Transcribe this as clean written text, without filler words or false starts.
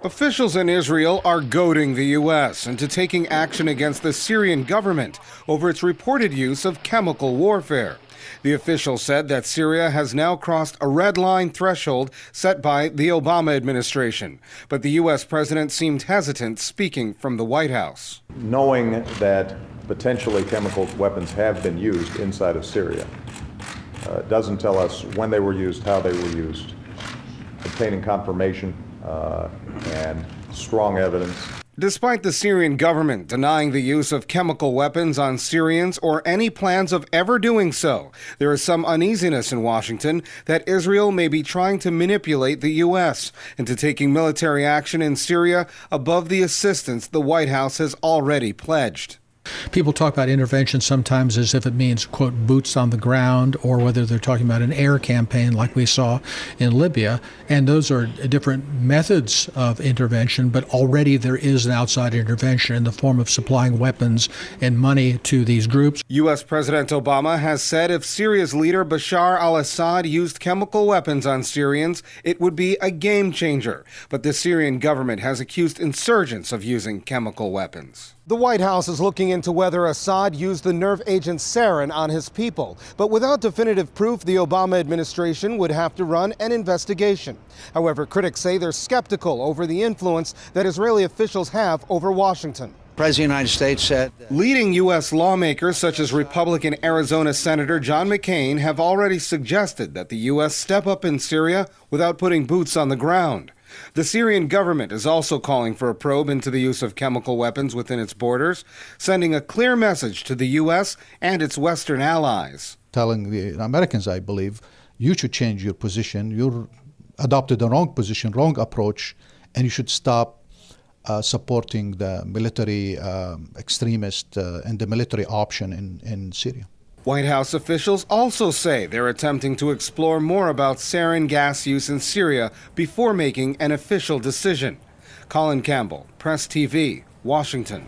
Officials in Israel are goading the U.S. into taking action against the Syrian government over its reported use of chemical warfare. The official said that Syria has now crossed a red line threshold set by the Obama administration. But the U.S. president seemed hesitant speaking from the White House. Knowing that potentially chemical weapons have been used inside of Syria doesn't tell us when they were used, how they were used. Obtaining confirmation and strong evidence. Despite the Syrian government denying the use of chemical weapons on Syrians or any plans of ever doing so, there is some uneasiness in Washington that Israel may be trying to manipulate the U.S. into taking military action in Syria above the assistance the White House has already pledged. People talk about intervention sometimes as if it means, quote, boots on the ground, or whether they're talking about an air campaign like we saw in Libya. And those are different methods of intervention, but already there is an outside intervention in the form of supplying weapons and money to these groups. U.S. President Obama has said if Syria's leader Bashar al-Assad used chemical weapons on Syrians, it would be a game changer. But the Syrian government has accused insurgents of using chemical weapons. The White House is looking into whether Assad used the nerve agent sarin on his people. But without definitive proof, the Obama administration would have to run an investigation. However, critics say they're skeptical over the influence that Israeli officials have over Washington. The President of the United States said leading U.S. lawmakers such as Republican Arizona Senator John McCain have already suggested that the U.S. step up in Syria without putting boots on the ground. The Syrian government is also calling for a probe into the use of chemical weapons within its borders, sending a clear message to the U.S. and its Western allies. Telling the Americans, I believe, you should change your position. You adopted the wrong position, wrong approach, and you should stop supporting the military extremist and the military option in Syria. White House officials also say they're attempting to explore more about sarin gas use in Syria before making an official decision. Colin Campbell, Press TV, Washington.